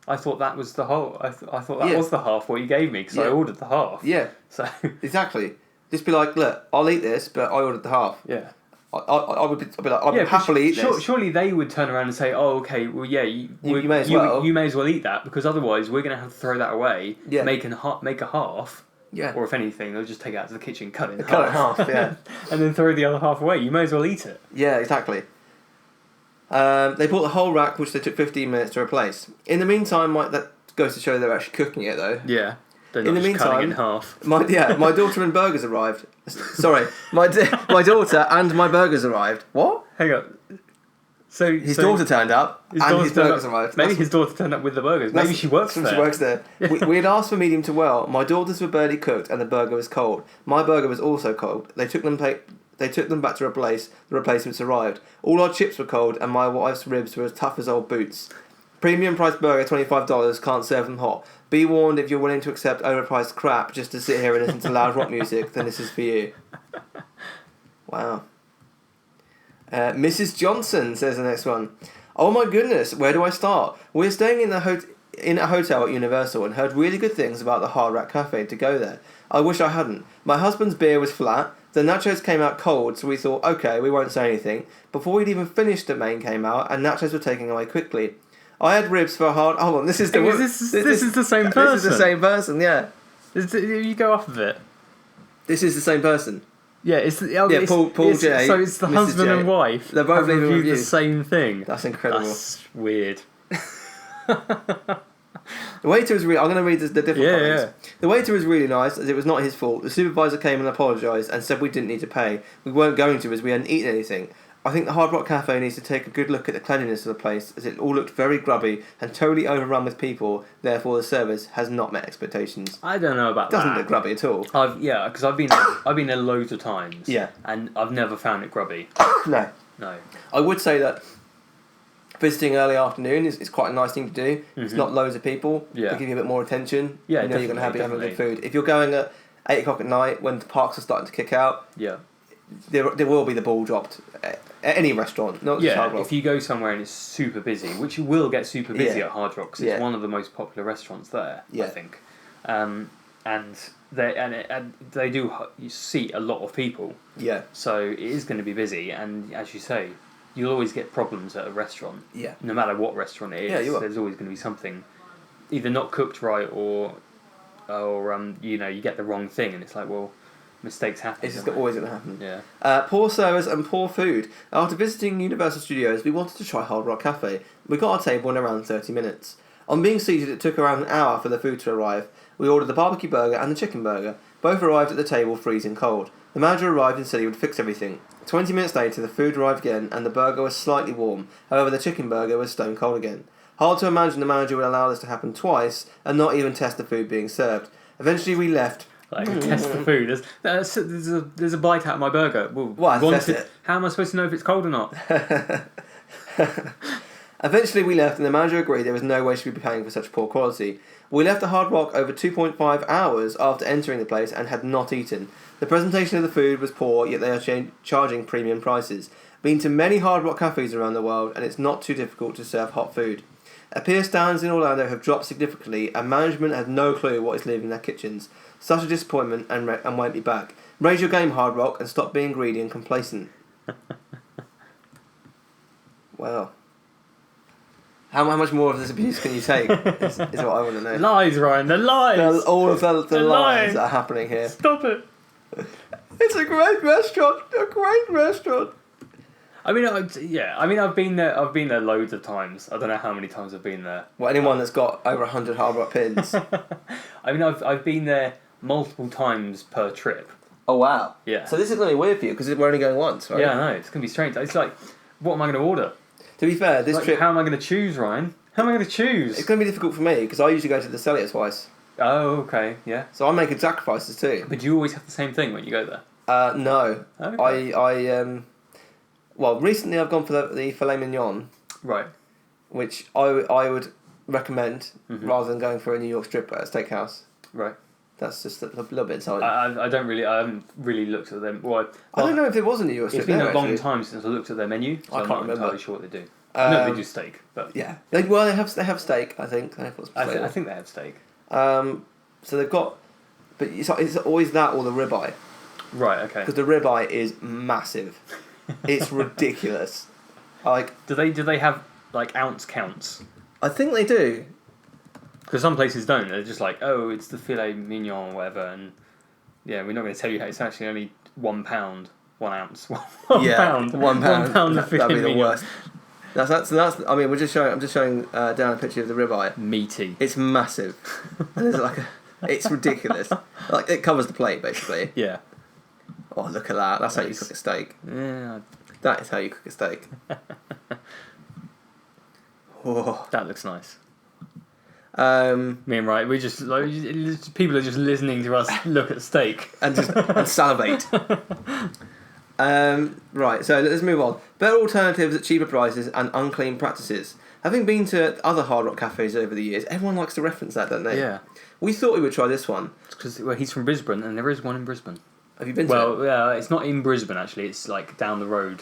I thought that was the whole. I thought that was the half what you gave me because I ordered the half.
Yeah.
So
exactly. Just be like, look, I'll eat this, but I ordered the half.
Yeah.
I would be like, I'd happily eat this.
Surely they would turn around and say, oh, okay, well, yeah, you
may as well.
You may as well eat that because otherwise we're going to have to throw that away.
Yeah.
Make a half.
Yeah.
Or if anything, they'll just take it out to the kitchen, cut it in
half. Yeah.
And then throw the other half away. You may as well eat it.
Yeah, exactly. They bought the whole rack, which they took 15 minutes to replace. In the meantime, that goes to show they're actually cooking it, though.
Yeah. They're
In
not
the
just cutting it in
meantime,
half.
my daughter and burgers arrived. Sorry, my daughter and my burgers arrived. What?
Hang on. So
His daughter turned up and his burgers arrived.
Maybe his daughter turned up with the burgers. Maybe she works there.
She works there. We had asked for medium to well. My daughters were barely cooked and the burger was cold. My burger was also cold. They took them back to replace. The replacements arrived. All our chips were cold and my wife's ribs were as tough as old boots. Premium price burger, $25, can't serve them hot. Be warned, if you're willing to accept overpriced crap just to sit here and listen to loud rock music, then this is for you. Wow. Mrs. Johnson says the next one. Oh my goodness, where do I start? We're staying in a hotel at Universal and heard really good things about the Hard Rock Cafe to go there. I wish I hadn't. My husband's beer was flat. The nachos came out cold, so we thought, okay, we won't say anything. Before we'd even finished, the main came out, and nachos were taken away quickly. I had ribs for a hard... Hold on, this is the...
This is the same person.
This is the same person, yeah.
You go off of it.
This is the same person.
Yeah, it's
Paul J.
So it's the
Mrs.
husband
J.
and wife.
They're both leaving
reviewed the
reviews.
same thing.
That's incredible.
That's weird.
The waiter was really... I'm going to read the different comments.
Yeah.
The waiter was really nice, as it was not his fault. The supervisor came and apologised and said we didn't need to pay. We weren't going to, as we hadn't eaten anything. I think the Hard Rock Cafe needs to take a good look at the cleanliness of the place, as it all looked very grubby and totally overrun with people. Therefore, the service has not met expectations.
I don't know about
Doesn't
that.
look grubby at all.
Because I've been there loads of times.
Yeah.
And I've never found it grubby.
No.
No.
I would say that visiting early afternoon is quite a nice thing to do. Mm-hmm. It's not loads of people.
Yeah.
They give you a bit more attention.
Yeah,
you know you're going to be having good food. If you're going at 8 o'clock at night when the parks are starting to kick out,
yeah,
there will be the ball dropped at any restaurant. Not just Hard Rock.
If you go somewhere and it's super busy, which you will get super busy at Hard Rock, 'cause it's one of the most popular restaurants there. I think, and they do seat a lot of people.
Yeah.
So it is going to be busy, and as you say, you'll always get problems at a restaurant.
Yeah.
No matter what restaurant it is, there's always going to be something, either not cooked right or you get the wrong thing, and it's like, well, mistakes happen.
It's just always going to happen.
Yeah.
Poor service and poor food. After visiting Universal Studios, we wanted to try Hard Rock Cafe. We got our table in around 30 minutes. On being seated, it took around an hour for the food to arrive. We ordered the barbecue burger and the chicken burger. Both arrived at the table freezing cold. The manager arrived and said he would fix everything. 20 minutes later, the food arrived again, and the burger was slightly warm. However, the chicken burger was stone cold again. Hard to imagine the manager would allow this to happen twice and not even test the food being served. Eventually, we left.
Test the food. There's a bite out of my burger.
Test it.
How am I supposed to know if it's cold or not?
Eventually we left and the manager agreed there was no way she would be paying for such poor quality. We left the Hard Rock over 2.5 hours after entering the place and had not eaten. The presentation of the food was poor, yet they are charging premium prices. Been to many Hard Rock cafes around the world and it's not too difficult to serve hot food. Appear stands in Orlando have dropped significantly and management has no clue what is leaving their kitchens. Such a disappointment and won't be back. Raise your game, Hard Rock, and stop being greedy and complacent. Well, how much more of this abuse can you take? Is what I want to know.
Lies, Ryan. The lies.
All of the lies that are happening here.
Stop it.
It's a great restaurant. A great restaurant.
I mean, I've been there. I've been there loads of times. I don't know how many times I've been there.
Well, anyone that's got over 100 Hard Rock pins.
I mean, I've been there multiple times per trip.
Oh wow.
Yeah.
So this is going to be weird for you because we're only going once, right?
Yeah, I know. It's going to be strange. It's like, what am I going to order?
To be fair, this trip.
How am I going to choose, Ryan? How am I going to choose?
It's going to be difficult for me because I usually go to the Cellier twice.
Oh, okay, yeah.
So I'm making sacrifices too.
But do you always have the same thing when you go there?
No.
Okay.
Well, recently I've gone for the filet mignon,
Right.
which I would recommend rather than going for a New York strip at a steakhouse.
Right.
That's just a little bit inside.
I haven't really looked at them. Well,
I don't know if it was a New York strip.
It's been
there,
a long
actually.
time since I looked at their menu, so
I
I'm
can't
not
remember.
entirely sure what they do. No, they do steak, but
Yeah. They have steak. I think.
I think they have steak.
So they've got, but it's always that or the ribeye
Right. Okay.
because the ribeye is massive. It's ridiculous. Like
Do they have like ounce counts?
I think they do.
Because some places don't. They're just like, oh, it's the filet mignon or whatever, and yeah, we're not going to tell you how it's actually only 1 pound, 1 ounce, one pound,
1 pound.
1 pound of filet
That'd be the
mignon.
worst. That's. I mean, I'm just showing Dan a picture of the ribeye.
Meaty.
It's massive. And there's it's ridiculous. Like it covers the plate basically.
Yeah.
Oh, look at that. That's how you
Nice.
cook a steak.
Yeah.
That is how you cook a steak. Oh.
That looks nice.
Me
and Ryan, we just like people are just listening to us look at steak.
and salivate. Right, so let's move on. Better alternatives at cheaper prices and unclean practices. Having been to other Hard Rock cafes over the years, everyone likes to reference that, don't they?
Yeah.
We thought we would try this one.
Because he's from Brisbane, and there is one in Brisbane.
Have you been to
Well, yeah, it's not in Brisbane actually. It's like down the road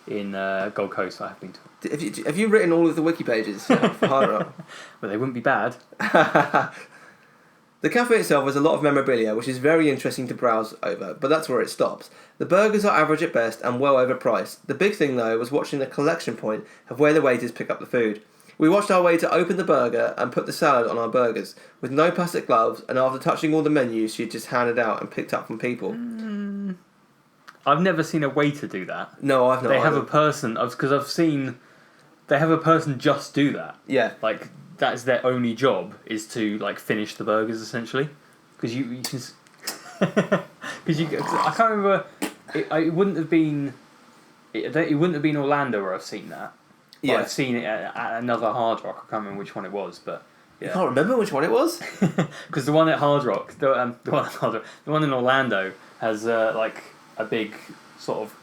in Gold Coast. I have been to.
it? Have you written all of the wiki pages for Hard Rock?
But they wouldn't be bad.
The cafe itself has a lot of memorabilia, which is very interesting to browse over, but that's where it stops. The burgers are average at best and well overpriced. The big thing, though, was watching the collection point of where the waiters pick up the food. We watched our waiter open the burger and put the salad on our burgers, with no plastic gloves, and after touching all the menus, she just handed out and picked up from people.
I've never seen a waiter do that.
No, I've not.
They have
either.
a person, because I've seen, they have a person just do that.
Yeah.
Like, that's their only job, is to, like, finish the burgers, essentially. Because you can... Because I can't remember... It wouldn't have been... It wouldn't have been Orlando where I've seen that. But
Yeah.
I've seen it at another Hard Rock. I can't remember which one it was, but...
You
Yeah.
can't remember which one it was?
Because the one at Hard Rock, the one in Orlando has like a big sort of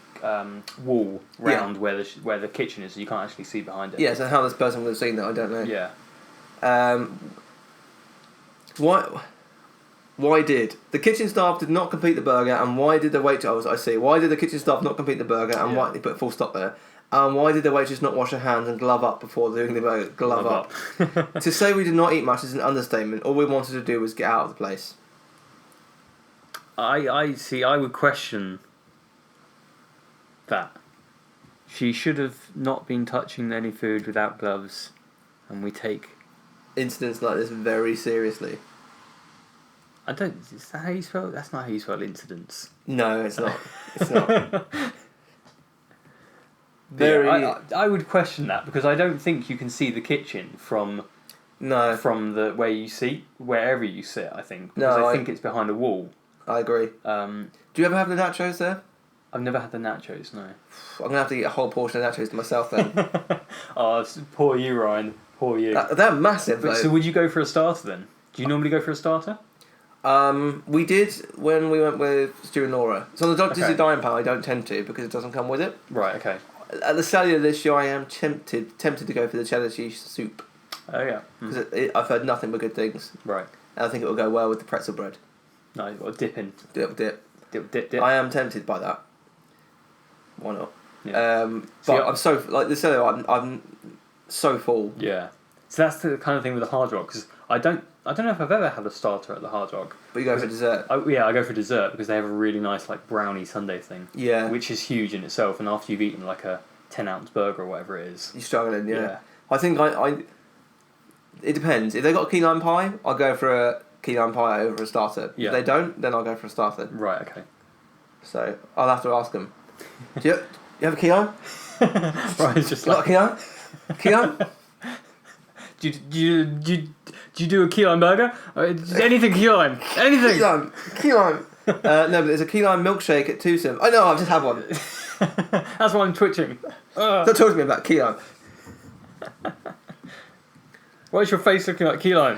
wall round where the kitchen is, so you can't actually see behind it.
Yeah, so how this person would have seen that, I don't know.
Yeah.
Why did the kitchen staff did not complete the burger, and why did the waitress? I see. Why did the kitchen staff not complete the burger, and why they put a full stop there? Why did the waitress not wash her hands and glove up before doing the burger? Glove up. To say we did not eat much is an understatement. All we wanted to do was get out of the place.
I see. I would question that. She should have not been touching any food without gloves, and we take
Incidents like this very seriously.
I don't. Is that how you spell? That's not how you spell incidents.
No, it's not. It's not.
Very. I would question that because I don't think you can see the kitchen from the where you sit, wherever you sit. I think because I think it's behind a wall.
I agree. Do you ever have the nachos there?
I've never had the nachos. No.
I'm gonna have to eat a whole portion of nachos to myself then.
Oh, poor you, Ryan. Poor you.
They're massive. Though.
So would you go for a starter then? Do you normally go for a starter?
We did when we went with Stu and Laura. So on the Dr. Disney Dining Pan, I don't tend to because it doesn't come with it.
Right. Okay.
At the Cellier this year, I am tempted to go for the cheddar cheese soup.
Oh yeah.
Because I've heard nothing but good things.
Right.
And I think it will go well with the pretzel bread.
No, you've got a dip in.
Dip. I am tempted by that. Why not?
Yeah.
But I'm so like the Cellier. I'm so full.
Yeah. So that's the kind of thing with the Hard Rock because I don't know if I've ever had a starter at the Hard Rock.
But you go for dessert.
I go for dessert because they have a really nice like brownie sundae thing.
Yeah.
Which is huge in itself, and after you've eaten like a 10-ounce burger or whatever it is,
You're struggling. Yeah. I think I. It depends. If they got a key lime pie, I'll go for a key lime pie over a starter.
Yeah.
If they don't, then I'll go for a starter.
Right. Okay.
So I'll have to ask them. Do you have a key lime?
Ryan's just
Like, Keon?
do you do a key lime burger? Anything key lime. Anything.
Key lime. No, but there's a key lime milkshake at Twosome. Oh no, I've just had one.
That's why I'm twitching.
Don't talk to me about key lime.
Why is your face looking like key lime?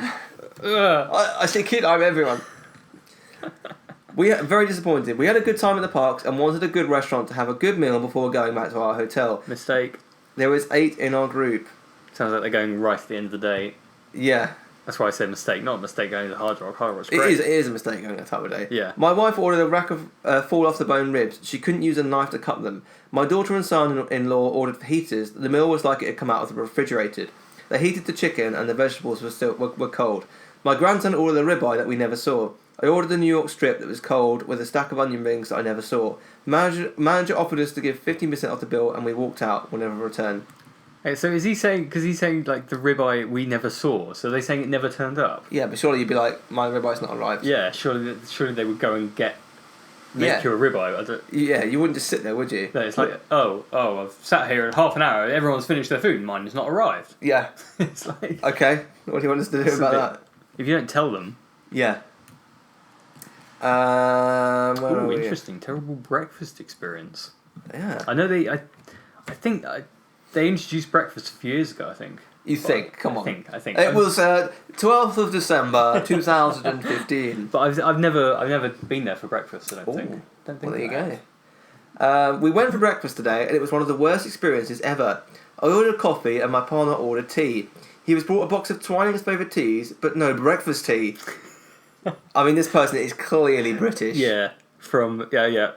I see key lime, everyone. We are very disappointed. We had a good time at the parks and wanted a good restaurant to have a good meal before going back to our hotel.
Mistake.
There was 8 in our group.
Sounds like they're going right at the end of the day.
Yeah.
That's why I said mistake, not a mistake going to Hard Rock. Hard Rock's
It
great.
is a mistake going that time of day.
Yeah.
My wife ordered a rack of fall off the bone ribs. She couldn't use a knife to cut them. My daughter and son-in-law ordered fajitas. The meal was like it had come out of the refrigerated. They heated the chicken and the vegetables were cold. My grandson ordered a ribeye that we never saw. I ordered the New York strip that was cold with a stack of onion rings that I never saw. Manager offered us to give 15% off the bill and we walked out. We'll never return.
Hey, so is he saying, because he's saying like the ribeye we never saw, so they're saying it never turned up?
Yeah, but surely you'd be like, my ribeye's not arrived.
Yeah, surely they would go and make you a ribeye.
Yeah, you wouldn't just sit there, would you?
No, it's like, I've sat here in half an hour, everyone's finished their food, mine has not arrived.
Yeah.
It's like...
Okay, what do you want us to do about that?
If you don't tell them...
Yeah.
Ooh, interesting. Terrible breakfast experience.
Yeah.
I know I think they introduced breakfast a few years ago, I think.
You think? Come on.
I think.
It was 12th of December 2015.
But I've never been there for breakfast, I don't think.
Well, there you go. We went for breakfast today and it was one of the worst experiences ever. I ordered coffee and my partner ordered tea. He was brought a box of Twining's favourite teas, but no breakfast tea. I mean, this person is clearly British.
Yeah, from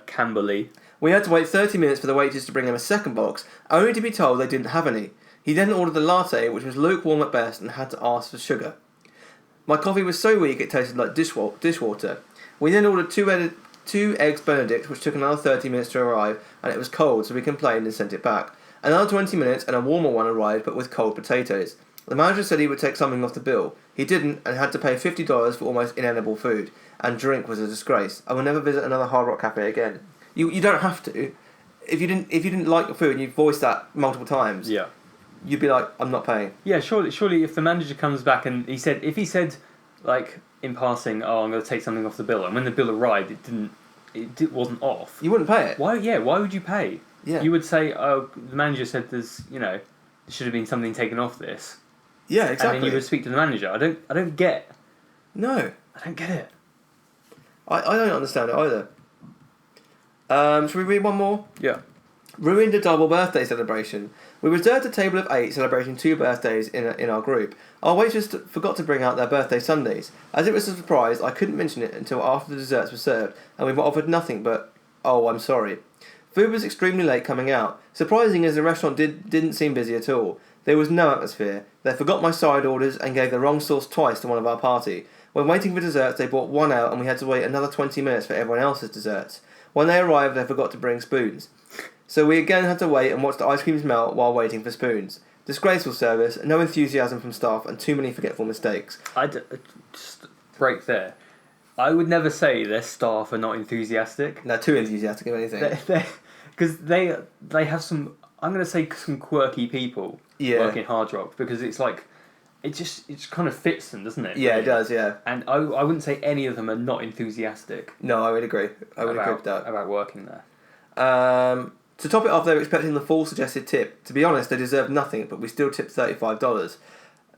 Camberley.
We had to wait 30 minutes for the waitress to bring him a second box, only to be told they didn't have any. He then ordered the latte, which was lukewarm at best, and had to ask for sugar. My coffee was so weak it tasted like dishwater. We then ordered two eggs Benedict, which took another 30 minutes to arrive, and it was cold, so we complained and sent it back. Another 20 minutes and a warmer one arrived, but with cold potatoes. The manager said he would take something off the bill. He didn't, and had to pay $50 for almost inedible food. And drink was a disgrace. I will never visit another Hard Rock cafe again. You don't have to. If you didn't like your food and you voiced that multiple times,
Yeah.
you'd be like, I'm not paying.
Yeah, surely if the manager comes back and he said like in passing, oh, I'm going to take something off the bill, and when the bill arrived it wasn't off.
You wouldn't pay it.
Why would you pay?
Yeah.
You would say, oh, the manager said there should have been something taken off this.
Yeah, exactly.
And then you would speak to the manager. I don't get.
No.
I don't get it.
I don't understand it either. Should we read one more?
Yeah.
Ruined a double birthday celebration. We reserved a table of 8 celebrating 2 birthdays in our group. Our waitress forgot to bring out their birthday sundaes. As it was a surprise, I couldn't mention it until after the desserts were served, and we were offered nothing but, oh, I'm sorry. Food was extremely late coming out. Surprising as the restaurant didn't seem busy at all. There was no atmosphere. They forgot my side orders and gave the wrong sauce twice to one of our party. When waiting for desserts, they brought one out and we had to wait another 20 minutes for everyone else's desserts. When they arrived, they forgot to bring spoons. So we again had to wait and watch the ice creams melt while waiting for spoons. Disgraceful service, no enthusiasm from staff, and too many forgetful mistakes.
Just break there. I would never say their staff are not enthusiastic.
They're too enthusiastic of anything.
Because they have some, I'm going to say some quirky people working Hard Rock, because it's like, it just kind of fits them, doesn't it?
Yeah,
really?
it does, yeah.
And I wouldn't say any of them are not enthusiastic.
No, I would agree. I would agree with that.
About working there.
To top it off, they were expecting the full suggested tip. To be honest, they deserved nothing, but we still tipped $35.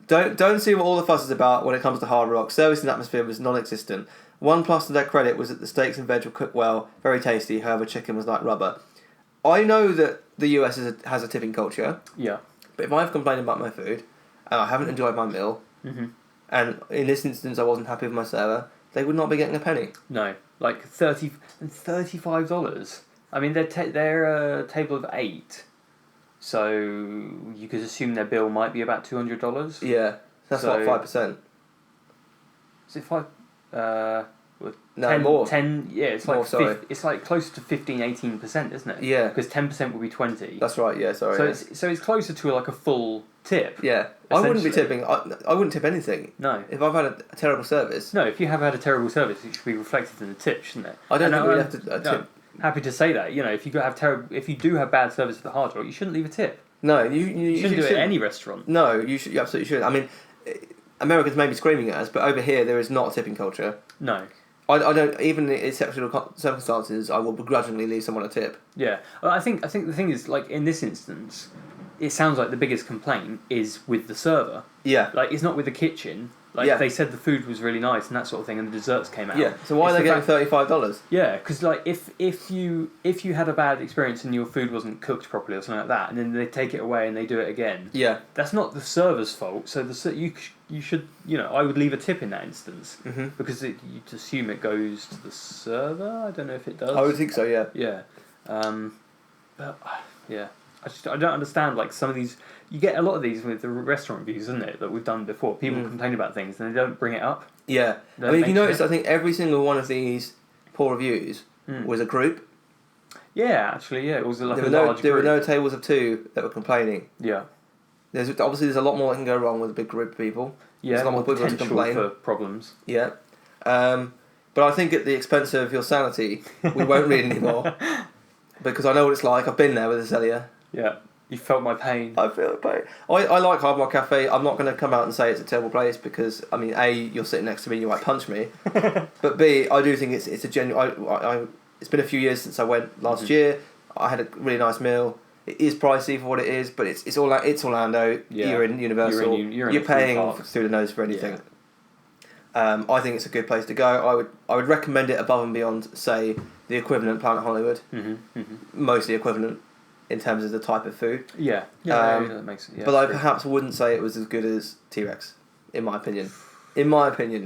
Don't see what all the fuss is about when it comes to Hard Rock. Service and atmosphere was non-existent. One plus to their credit was that the steaks and veg were cooked well, very tasty, however chicken was like rubber. I know that the US has a tipping culture.
Yeah.
But if I've complained about my food, and I haven't enjoyed my meal, and in this instance I wasn't happy with my server, they would not be getting a penny.
No. Like $35. I mean, they're a table of 8, so you could assume their bill might be about $200.
Yeah, that's
so,
like 5%.
Is it 5?
No,
10,
more.
10. Yeah, it's
more,
like
sorry.
It's like closer to 15-18%, isn't it?
Yeah,
because 10% would be 20.
That's right. Yeah, sorry.
So it's closer to like a full tip.
Yeah, I wouldn't be tipping. I wouldn't tip anything.
No.
If I've had a terrible service.
No, if you have had a terrible service, it should be reflected in the tip, shouldn't it?
I don't think we'd have to tip
happy to say that. If you do have bad service at the Hard Rock, you shouldn't leave a tip.
No, you
shouldn't do it at any restaurant.
No, you absolutely should. I mean, Americans may be screaming at us, but over here there is not a tipping culture.
No.
I don't, even in exceptional circumstances, I will begrudgingly leave someone a tip.
Yeah, well, I think the thing is, like, in this instance, it sounds like the biggest complaint is with the server.
Yeah.
Like, it's not with the kitchen. Like, they said the food was really nice and that sort of thing, and the desserts came out.
Yeah, so why are they getting $35?
Yeah, because, like, if you had a bad experience and your food wasn't cooked properly or something like that, and then they take it away and they do it again, that's not the server's fault. So you should, I would leave a tip in that instance, because you'd assume it goes to the server. I don't know if it does.
I would think so, yeah.
Yeah. But, yeah. I don't understand, like, some of these... You get a lot of these with the restaurant reviews, isn't it, that we've done before. People complain about things and they don't bring it up.
Yeah. I mean, if you notice, I think every single one of these poor reviews was a group.
Yeah, actually, yeah. It was like large group.
There were no tables of two that were complaining.
Yeah.
There's a lot more that can go wrong with a big group of people.
Yeah,
there's a lot more people to complain.
For problems.
Yeah. But I think at the expense of your sanity, we won't read anymore. Because I know what it's like. I've been there with Celia.
Yeah. You felt my pain.
I feel the pain. I like Hard Rock Cafe. I'm not going to come out and say it's a terrible place because, I mean, A, you're sitting next to me and you might punch me. But B, I do think it's a genuine... It's been a few years since I went last year. I had a really nice meal. It is pricey for what it is, but it's Orlando. Yeah. You're in Universal. You're paying through the nose for anything. Yeah. I think it's a good place to go. I would recommend it above and beyond, say, the equivalent Planet Hollywood. Mostly equivalent in terms of the type of food.
Yeah. That makes sense. Yeah,
but I perhaps wouldn't say it was as good as T-Rex, in my opinion.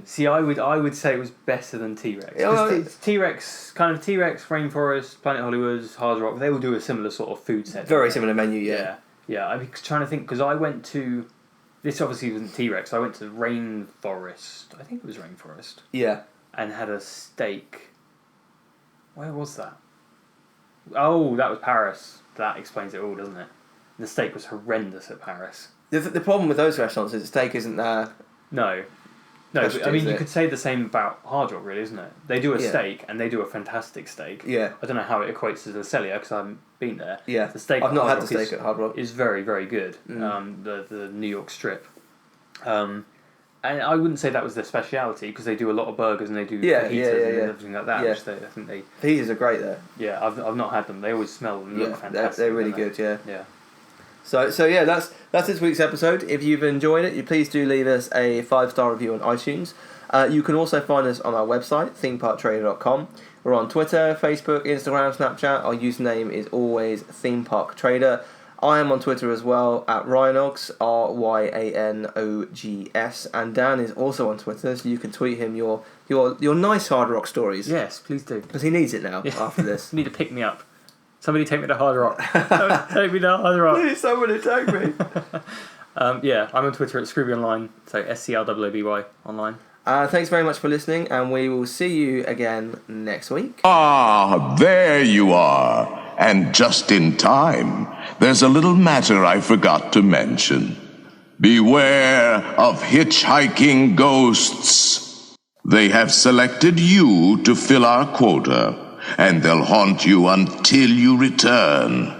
See,
I would say it was better than T-Rex. T-Rex, Rainforest, Planet Hollywood, Hard Rock, they will do a similar sort of food set.
Very similar menu, yeah.
Yeah, I'm trying to think, because I went to... This obviously wasn't T-Rex, I went to Rainforest. I think it was Rainforest.
Yeah.
And had a steak. Where was that? Oh, that was Paris. That explains it all, doesn't it? The steak was horrendous at Paris.
The problem with those restaurants is the steak isn't there.
No, but, I mean, you could say the same about Hard Rock, really, isn't it? They do a steak, and they do a fantastic steak.
Yeah.
I don't know how it equates to the Celia, because I haven't been there.
Yeah.
The steak
I've not had the steak at Hard Rock.
Is very, very good. The New York strip. And I wouldn't say that was their speciality, because they do a lot of burgers and they do fajitas and everything like that.
Yeah.
Which I think they...
Fajitas are great there.
Yeah, I've not had them. They always smell and look fantastic.
They're really good, yeah.
Yeah.
So yeah, that's this week's episode. If you've enjoyed it, please do leave us a 5-star review on iTunes. You can also find us on our website, themeparktrader.com. We're on Twitter, Facebook, Instagram, Snapchat. Our username is always themeparktrader. I am on Twitter as well, at Ryanogs, RYANOGS, and Dan is also on Twitter, so you can tweet him your nice Hard Rock stories.
Yes, please do.
Because he needs it now, after this.
You need to pick me up. Somebody take me to Hard Rock. Take me to Hard Rock.
Please, somebody take me.
Yeah, I'm on Twitter at Scrooby Online, so SCRWBY online.
Thanks very much for listening, and we will see you again next week.
Ah, there you are. And just in time. There's a little matter I forgot to mention. Beware of hitchhiking ghosts. They have selected you to fill our quota, and they'll haunt you until you return.